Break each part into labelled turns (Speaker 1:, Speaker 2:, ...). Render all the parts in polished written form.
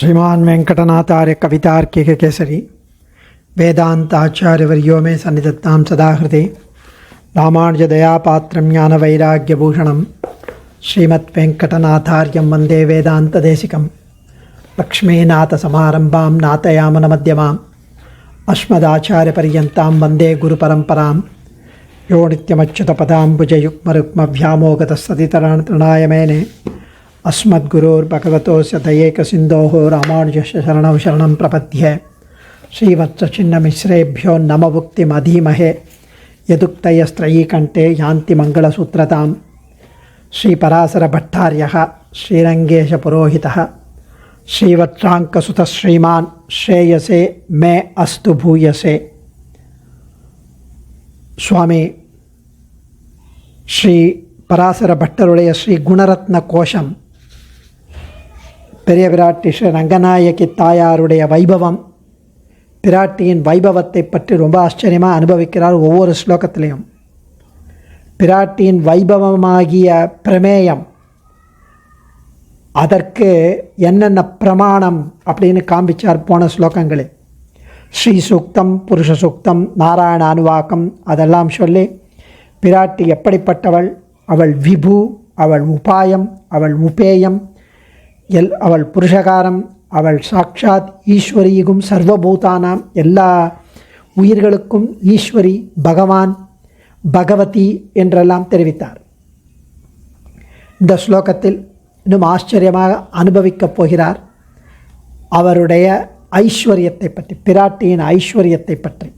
Speaker 1: श्रीमान वेंकटनाथार्य कवितार्किक केसरी वेदांताचार्यवर्यो मे सन्निधत्तां सदा हृदे रामानुजदयापात्रं ज्ञानवैराग्यभूषणं श्रीमद्वेंकटनाथार्यं वन्दे वेदान्तदेशिकं लक्ष्मीनाथसमारम्भां नाथयामनमध्यमाम् अस्मदाचार्यपर्यन्तां वन्दे गुरुपरम्परां यो नित्यमच्युतपदाम्बुजयुग्मरुक्मव्यामोगतस्तदितराणतृणाय मेने अस्मद्गुरोर्भगवतोस्य दयैकसिन्धोः रामानुजस्य शरणौ शरणं प्रपद्ये श्रीवत्सचिन्नमिश्रेभ्यो नमभुक्तिमधीमहे यदुक्तयस्त्रयीकण्ठे यान्ति मङ्गलसूत्रतां श्रीपराशरभट्टार्यः श्रीरङ्गेशपुरोहितः श्रीवत्साङ्कसुतः श्रीमान् श्रेयसे मे अस्तु भूयसे. स्वामी श्री பராசர பட்டருடைய ஸ்ரீ குணரத்ன கோஷம், பெரிய பிராட்டி ஸ்ரீ ரங்கநாயகி தாயாருடைய வைபவம், பிராட்டியின் வைபவத்தை பற்றி ரொம்ப ஆச்சரியமாக அனுபவிக்கிறார். ஒவ்வொரு ஸ்லோகத்திலையும் பிராட்டியின் வைபவமாகிய பிரமேயம், அதற்கு என்னென்ன பிரமாணம் அப்படின்னு காண்பிச்சார் போன ஸ்லோகங்களில். ஸ்ரீ சூக்தம், புருஷ சூக்தம், நாராயண அனுவாக்கம் அதெல்லாம் சொல்லி பிராட்டி எப்படிப்பட்டவள், அவள் விபு, அவள் உபாயம், அவள் உபேயம், அவள் புருஷகாரம், அவள் சாட்சாத் ஈஸ்வரியும் சர்வபூதானாம், எல்லா உயிர்களுக்கும் ஈஸ்வரி, பகவான், பகவதி என்றெல்லாம் தெரிவித்தார். இந்த ஸ்லோகத்தில் இன்னும் ஆச்சரியமாக அனுபவிக்கப் போகிறார் அவருடைய ஐஸ்வர்யத்தை பற்றி, பிராட்டியின் ஐஸ்வர்யத்தை பற்றி.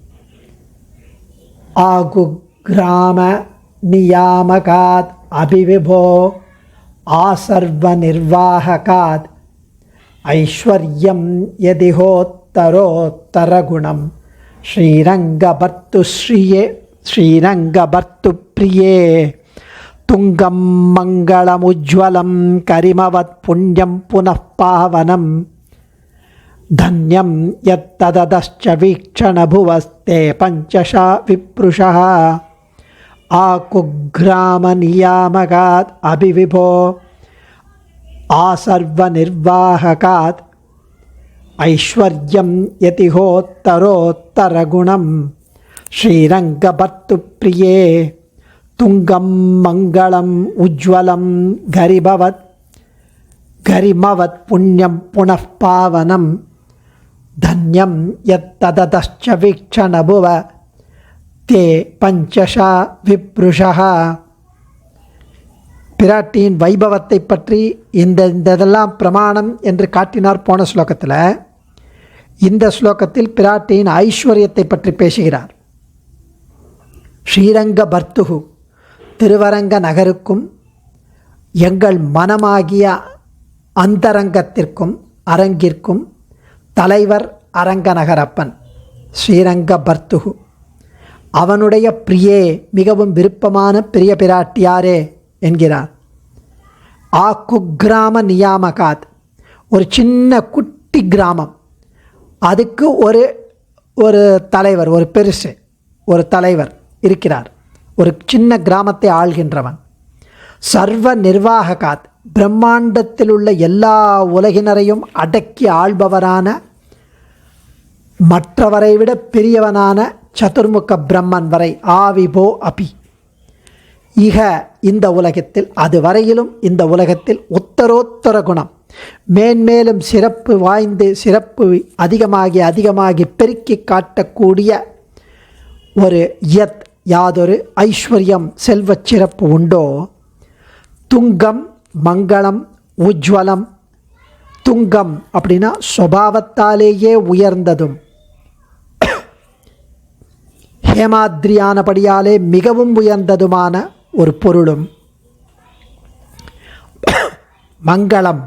Speaker 1: ஆகு கிராம நியாமகாத் அபிவிபோ ஆசர்வ நிர்வாககாத் ஐஸ்வர்யம் யதிஹோத்தரோத்தரகுணம் ஸ்ரீரங்கபர்த்து பிரியே துங்கம் மங்களமுஜ்வலம் கரிமவத் புண்ணியம் புனః பாவனம் தன்யம் யத்தததஸ்ச வீக்ஷணபுவஸ்தே பஞ்சஷா விப்ருஷः ஆகுக்ராமநியாமகாத் அபிவிபோ ஆசர்வநிர்வாககாத் ஐஸ்வர்யம் யதிஹோத்தரோத்தரகுணம் ஸ்ரீரங்கபர்த்து பிரியே துங்கம் மங்களம் உஜ்வலம் கரிமவத் புண்ணியம் புனః பாவனம் தன்யம் யத்தததஸ்ச வீக்ஷணபுவ தே பஞ்சஷா விப்ருஷः. பிராட்டியின் வைபவத்தை பற்றி இதெல்லாம் பிரமாணம் என்று காட்டினார் போன ஸ்லோகத்தில். இந்த ஸ்லோகத்தில் பிராட்டியின் ஐஸ்வர்யத்தை பற்றி பேசுகிறார். ஸ்ரீரங்க பர்த்துகு, திருவரங்க நகருக்கும் எங்கள் மனமாகிய அந்தரங்கத்திற்கும் அரங்கிற்கும் தலைவர் அரங்கநகரப்பன் ஸ்ரீரங்க பர்த்துகு. அவனுடைய பிரியே, மிகவும் விருப்பமான பிரிய பிராட்டியாரே என்கிறார். ஆ குக்கிராம நியாமகாத், ஒரு சின்ன குட்டி கிராமம், அதுக்கு ஒரு தலைவர், ஒரு பெருசு ஒரு தலைவர் இருக்கிறார், ஒரு சின்ன கிராமத்தை ஆள்கின்றவன். சர்வ நிர்வாககாத், பிரம்மாண்டத்தில் உள்ள எல்லா உலகினரையும் அடக்கி ஆள்பவரான, மற்றவரை விட பெரியவனான சதுர்முக பிரம்மன் வரை. ஆவிபோ அபி, இக இந்த உலகத்தில், அதுவரையிலும் இந்த உலகத்தில் உத்தரோத்தர குணம், மேன்மேலும் சிறப்பு வாய்ந்து சிறப்பு அதிகமாகி பெருக்கி காட்டக்கூடிய ஒரு யாதொரு ஐஸ்வர்யம் செல்வச் சிறப்பு உண்டோ. துங்கம் மங்களம் உஜ்வலம். துங்கம் அப்படின்னா சுபாவத்தாலேயே உயர்ந்ததும், ஹேமாத்ரியானபடியாலே மிகவும் உயர்ந்ததுமான ஒரு பொருளும். மங்களம்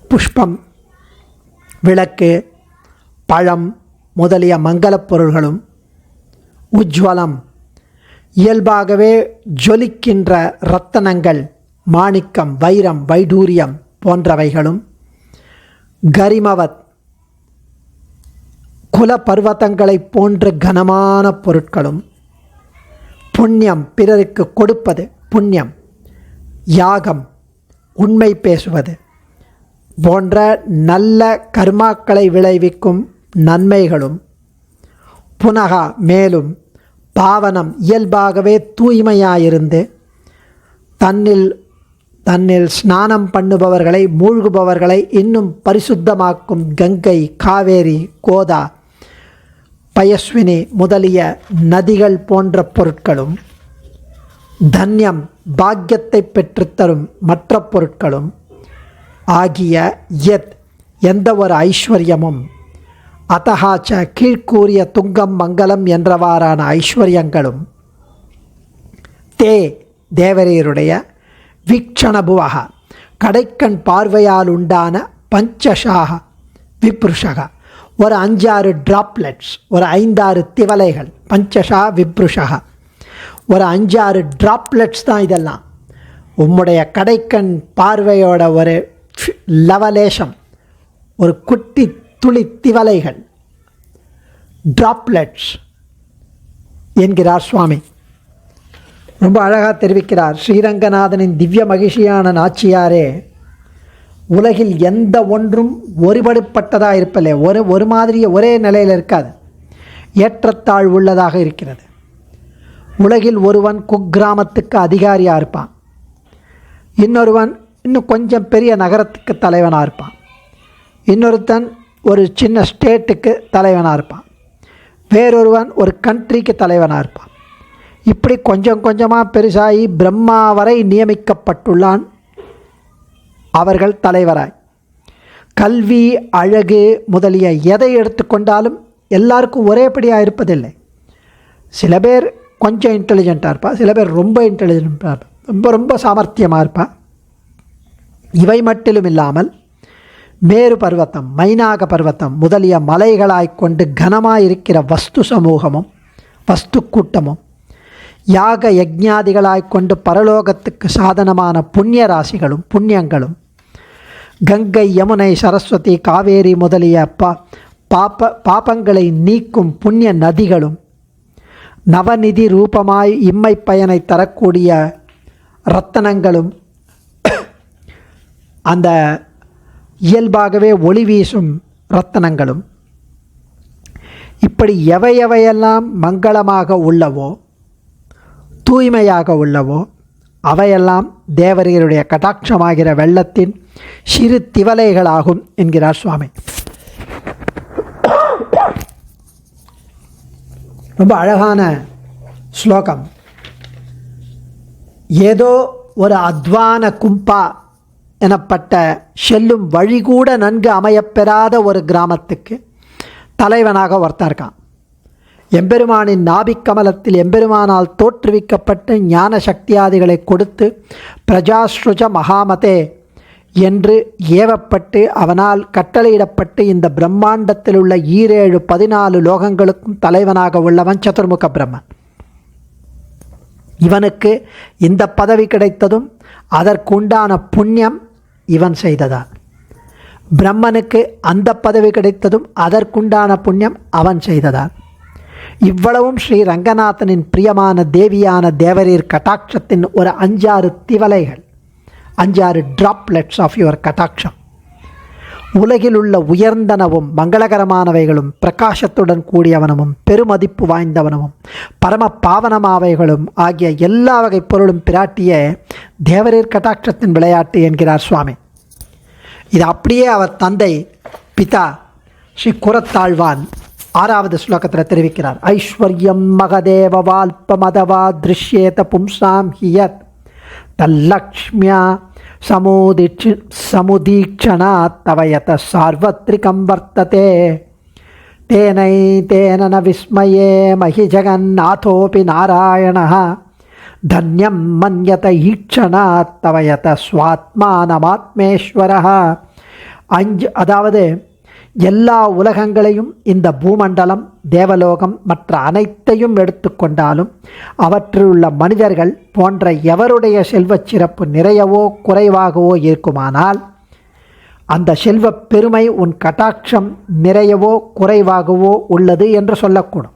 Speaker 1: புஷ்பம், விளக்கு, பழம் முதலிய மங்களப் பொருள்களும். உஜ்வலம் இயல்பாகவே ஜொலிக்கின்ற இரத்தனங்கள், மாணிக்கம், வைரம், வைடூரியம் போன்றவைகளும். கரிமவத், குல பர்வதங்களை போன்ற கனமான பொருட்களும். புண்ணியம், பிறருக்கு கொடுப்பது புண்ணியம். யாகம், உண்மை பேசுவது. போன்ற நல்ல கர்மாக்களை விளைவிக்கும் நன்மைகளும், புனகா மேலும் பாவனம் இயல்பாகவே தூய்மையாயிருந்து தன்னில் ஸ்நானம் பண்ணுபவர்களை, மூழ்குபவர்களை இன்னும் பரிசுத்தமாக்கும் கங்கை, காவேரி, கோதா, பயஸ்வினி முதலிய நதிகள் போன்ற பொருட்களும், தன்யம் பாக்கியத்தை பெற்றுத்தரும் மற்ற பொருட்களும் ஆகிய எந்த ஒரு ஐஸ்வர்யமும், அத்தகாச்ச கீழ்கூறிய துங்கம் மங்கலம் என்றவாறான ஐஸ்வர்யங்களும், தேவரீருடைய வீக்ஷணபுவக கடைக்கண் பார்வையால் உண்டான பஞ்சஷாக விப்ருஷக ஒரு 5-6 டிராப்லெட்ஸ், ஒரு 5-6 திவலைகள், பஞ்சஷா விப்ருஷக ஒரு 5-6 டிராப்லெட்ஸ் தான் இதெல்லாம். உம்முடைய கடைக்கண் பார்வையோட ஒரு லவலேஷம், ஒரு குட்டி துளி திவலைகள், டிராப்லெட்ஸ் என்கிறார் சுவாமி. ரொம்ப அழகாக தெரிவிக்கிறார். ஸ்ரீரங்கநாதனின் திவ்ய மகிழ்ச்சியான நாச்சியாரே, உலகில் எந்த ஒன்றும் ஒருபடுப்பட்டதாக இருப்பதில்லை, ஒரு மாதிரியே ஒரே நிலையில் இருக்காது, ஏற்றத்தாழ் உள்ளதாக இருக்கிறது. உலகில் ஒருவன் குக்கிராமத்துக்கு அதிகாரியாக இருப்பான், இன்னொருவன் இன்னும் கொஞ்சம் பெரிய நகரத்துக்கு தலைவனாக இருப்பான், இன்னொருத்தன் ஒரு சின்ன ஸ்டேட்டுக்கு தலைவனாக இருப்பான், வேறொருவன் ஒரு கண்ட்ரிக்கு தலைவனாக இருப்பான். இப்படி கொஞ்சம் கொஞ்சமாக பெருசாகி பிரம்மா வரை நியமிக்கப்பட்டுள்ளான் அவர்கள் தலைவராய். கல்வி, அழகு முதலிய எதை எடுத்துக்கொண்டாலும் எல்லாருக்கும் ஒரேபடியாக இருப்பதில்லை. சில பேர் கொஞ்சம் இன்டெலிஜென்ட்டாக இருப்பா, சில பேர் ரொம்ப இன்டெலிஜென்ட்டாக இருப்பா, ரொம்ப சாமர்த்தியமாக இருப்பா. இவை மட்டிலும் இல்லாமல் மேரு பர்வத்தம், மைனாக பர்வத்தம் முதலிய மலைகளாய் கொண்டு கனமாயிருக்கிற வஸ்து சமூகமும் வஸ்து கூட்டமும், யாக யஜ்ஞாதிகளாய் கொண்டு பரலோகத்துக்கு சாதனமான புண்ணிய ராசிகளும் புண்ணியங்களும், கங்கை, யமுனை, சரஸ்வதி, காவேரி முதலிய பாபங்களை நீக்கும் புண்ணிய நதிகளும், நவநிதி ரூபமாய் இம்மை பயனை தரக்கூடிய இரத்தனங்களும், அந்த இயல்பாகவே ஒளி வீசும் இரத்தனங்களும், இப்படி எவையெல்லாம் மங்களமாக உள்ளவோ, தூய்மையாக உள்ளவோ அவையெல்லாம் தேவரீருடைய கடாட்சமாகிற வெள்ளத்தின் சிறு திவலைகளாகும் என்கிறார் சுவாமி. ரொம்ப அழகான ஸ்லோகம். ஏதோ ஒரு அத்வான கும்பா எனப்பட்ட செல்லும் வழி கூட நன்கு அமையப்பெறாத ஒரு கிராமத்துக்கு தலைவனாக ஒருத்தன் இருக்கான். எம்பெருமானின் நாபிக்கமலத்தில் எம்பெருமானால் தோற்றுவிக்கப்பட்டு ஞான சக்தியாதிகளை கொடுத்து பிரஜாஸ்ருஜ மகாமதே என்று ஏவப்பட்டு அவனால் கட்டளையிடப்பட்டு இந்த பிரம்மாண்டத்தில் உள்ள 14 லோகங்களுக்கும் தலைவனாக உள்ளவன் சதுர்முக பிரம்மன். இவனுக்கு இந்த பதவி கிடைத்ததும் அதற்குண்டான புண்ணியம் இவன் செய்ததான். பிரம்மனுக்கு அந்த பதவி கிடைத்ததும் அதற்குண்டான புண்ணியம் அவன் செய்ததான். இவ்வளவும் ஸ்ரீ ரங்கநாதனின் பிரியமான தேவியான தேவரீர் கட்டாட்சத்தின் ஒரு 5-6 திவலைகள், 5-6 டிராப்லெட்ஸ் ஆஃப் யுவர் கட்டாட்சம். உலகில் உள்ள உயர்ந்தனவும் மங்களகரமானவைகளும் பிரகாசத்துடன் கூடியவனமும் பெருமதிப்பு வாய்ந்தவனமும் பரம பாவனமாவைகளும் ஆகிய எல்லா வகை பொருளும் பிராட்டிய தேவரீர் கட்டாட்சத்தின் விளையாட்டு என்கிறார் சுவாமி. இது அப்படியே அவர் தந்தை பிதா ஸ்ரீ குரத்தாழ்வான் 6வது ஸ்லோகத்தில் தெரிவிக்கிறார். ஐஸ்வர்யம் மகதேவ வால்பமதவா திருஷ்யேத பும்சாம் ஹியத் தல்லக்ஷ்மியா சமுதீக்ஷணா தவயத சார்வத்ரிகம் வர்த்ததே தேனை தேன விஸ்மயே மஹி ஜகநாதோபி நாராயணः தன்யம் மன்யத ஈக்ஷணா தவயத ஸ்வாத்மானமாத்மேஸ்வரः. அதாவது எல்லா உலகங்களையும், இந்த பூமண்டலம், தேவலோகம் மற்ற அனைத்தையும் எடுத்துக்கொண்டாலும் அவற்றிலுள்ள மனிதர்கள் போன்ற எவருடைய செல்வச் சிறப்பு நிறையவோ குறைவாகவோ இருக்குமானால் அந்த செல்வப் பெருமை உன் கட்டாட்சம் நிறையவோ குறைவாகவோ உள்ளது என்று சொல்லக்கூடும்.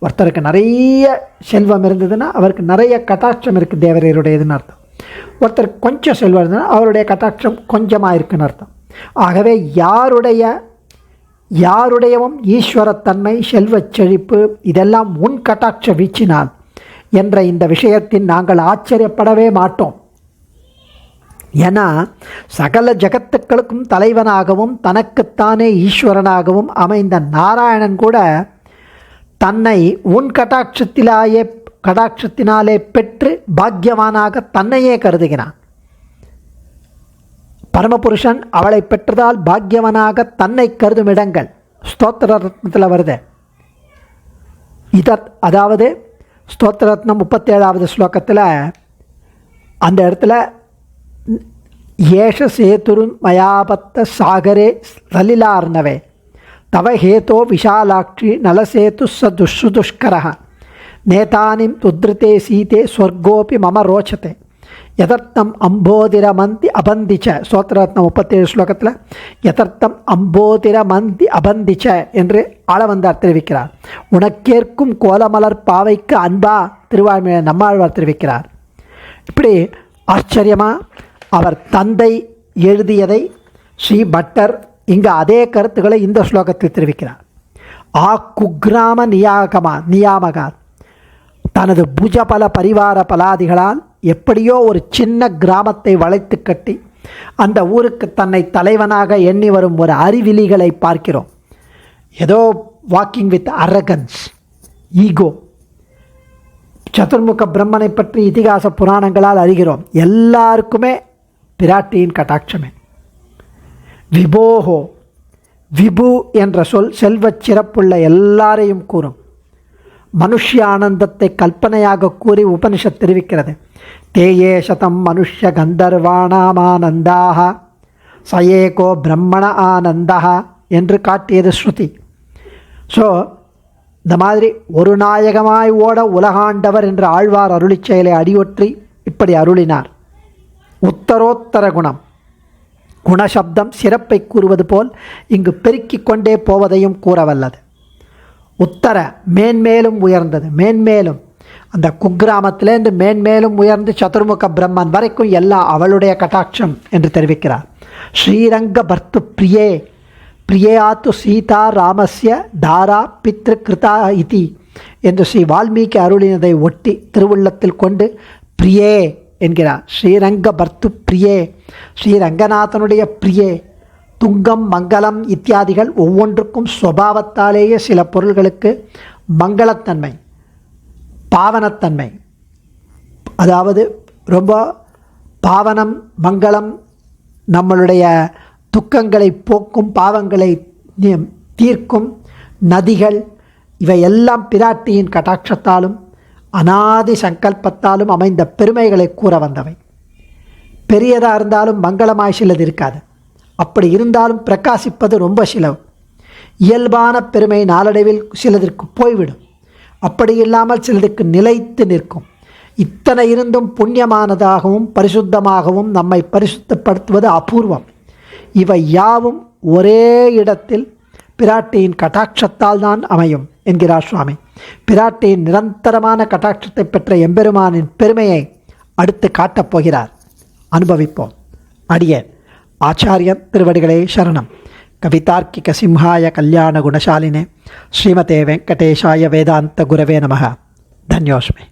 Speaker 1: ஒருத்தருக்கு நிறைய செல்வம் இருந்ததுன்னா அவருக்கு நிறைய கட்டாட்சம் இருக்குது தேவரீருடையதுன்னு அர்த்தம். ஒருத்தருக்கு கொஞ்சம் செல்வம் இருந்ததுன்னா அவருடைய கட்டாட்சம் கொஞ்சமாக இருக்குன்னு அர்த்தம். ஆகவே யாருடையவும் ஈஸ்வரத்தன்மை, செல்வச் செழிப்பு இதெல்லாம் உன் கட்டாட்ச வீச்சினால் என்ற இந்த விஷயத்தில் நாங்கள் ஆச்சரியப்படவே மாட்டோம். ஏன்னா சகல ஜகத்துக்களுக்கும் தலைவனாகவும் தனக்குத்தானே ஈஸ்வரனாகவும் அமைந்த நாராயணன் கூட தன்னை உன் கடாட்சத்தினாலே பெற்று பாக்கியவானாக தன்னையே கருதுகிறான். பரமபுருஷன் அவளை பெற்றதால் பாக்கியவனாக தன்னை கருதும் இடங்கள் ஸ்தோத்திர ரத்னத்தில் வருது. அதாவது ஸ்தோத்திர ரத்னம் 37வது ஸ்லோகத்தில் அந்த இடத்துல ஏஷ சேதுருன் மயாபத்த சாகரே சலிலார்ணவே தவ ஹேதோ விஷாலாட்சி நலசேது சுதுஷ்கர நேதானிம் துத்ருதே சீதே ஸ்வர்கோபி மம ரோச்சதே யதர்த்தம் அம்போதிரமந்தி அபந்திச்ச. ஸ்தோத்திரரத்னம் 37 ஸ்லோகத்தில் யதர்த்தம் அம்போதிரமந்தி அபந்திச்ச என்று ஆளவந்தார் தெரிவிக்கிறார். உனக்கேற்கும் கோலமலர் பாவைக்கு அன்பா திருவாய்மொழி நம்மாழ்வார் தெரிவிக்கிறார். இப்படி ஆச்சரியமாக அவர் தந்தை எழுதியதை ஸ்ரீ பட்டர் இங்கு அதே கருத்துக்களை இந்த ஸ்லோகத்தில் தெரிவிக்கிறார். குக்ராம நியாமகா தனது புஜபல பரிவார பலாதிகளால் எப்படியோ ஒரு சின்ன கிராமத்தை வளைத்து கட்டி அந்த ஊருக்கு தன்னை தலைவனாக எண்ணி வரும் ஒரு அறிவிலிகளை பார்க்கிறோம். ஏதோ வாக்கிங் வித் அரகன்ஸ், ஈகோ. சதுர்முக பிரம்மனை பற்றி இதிகாச புராணங்களால் அறிகிறோம். எல்லாருக்குமே பிராட்டியின் கட்டாட்சமே. விபோஹோ, விபு என்ற சொல் செல்வச் சிறப்புள்ள எல்லாரையும் கூறும். மனுஷ்ய ஆனந்தத்தை கல்பனையாக கூறி உபனிஷத் தெரிவிக்கிறது. தேயே சதம் மனுஷ்ய கந்தர்வாணாமானந்தாக சயேகோ பிரம்மண ஆனந்தா என்று காட்டியது ஸ்ருதி. ஸோ இந்த மாதிரி ஒரு நாயகமாய் ஓட உலகாண்டவர் என்று ஆழ்வார் அருளிச் செயலை அடியொற்றி இப்படி அருளினார். உத்தரோத்தர குணம், குணசப்தம் சிறப்பை கூறுவது போல் இங்கு பெருக்கிக் கொண்டே போவதையும் கூறவல்லது. உத்தர மேன்மேலும் உயர்ந்தது, மேன்மேலும் அந்த குக்கிராமத்திலேருந்து மேன்மேலும் உயர்ந்து சதுர்முக பிரம்மன் வரைக்கும் எல்லாம் அவளுடைய கட்டாட்சம் என்று தெரிவிக்கிறார். ஸ்ரீரங்க பர்த்து பிரியே பிரியாத்து சீதா ராமஸ்ய தாரா பித்ரு கிருதா இதி என்று ஸ்ரீ வால்மீகி அருளினதை ஒட்டி திருவுள்ளத்தில் கொண்டு பிரியே என்கிறார். ஸ்ரீரங்க பர்த்து பிரியே, ஸ்ரீரங்கநாதனுடைய பிரியே. துங்கம், மங்களம் இத்தியாதிகள் ஒவ்வொன்றுக்கும் சுபாவத்தாலேயே சில பொருள்களுக்கு மங்களத்தன்மை, பாவனத்தன்மை, அதாவது ரொம்ப பாவனம், மங்களம், நம்மளுடைய துக்கங்களை போக்கும், பாவங்களை தீர்க்கும் நதிகள், இவையெல்லாம் பிராட்டியின் கட்டாட்சத்தாலும் அநாதி சங்கல்பத்தாலும் அமைந்த பெருமைகளை கூற வந்தவை. பெரியதாக இருந்தாலும் மங்களமாய் சிலது இருக்காது. அப்படி இருந்தாலும் பிரகாசிப்பது ரொம்ப சிலவு. இயல்பான பெருமை நாளடைவில் சிலதற்கு போய்விடும். அப்படி இல்லாமல் சிலதுக்கு நிலைத்து நிற்கும். இத்தனை இருந்தும் புண்ணியமானதாகவும் பரிசுத்தமாகவும் நம்மை பரிசுத்தப்படுத்துவது அபூர்வம். இவை யாவும் ஒரே இடத்தில் பிராட்டியின் கட்டாட்சத்தால் தான் அமையும் என்கிறார் சுவாமி. பிராட்டியின் நிரந்தரமான கட்டாட்சத்தை பெற்ற எம்பெருமானின் பெருமையை அடுத்து காட்டப் போகிறார். அனுபவிப்போம். அடியேன் ஆச்சாரியன் திருவடிகளே சரணம். கவிதார்க்கிக சிம்ஹாய கல்யாண குணசாலினே ஸ்ரீமதே வெங்கடேஷாய வேதாந்த குரவே நமः. தன்யோஸ்மி.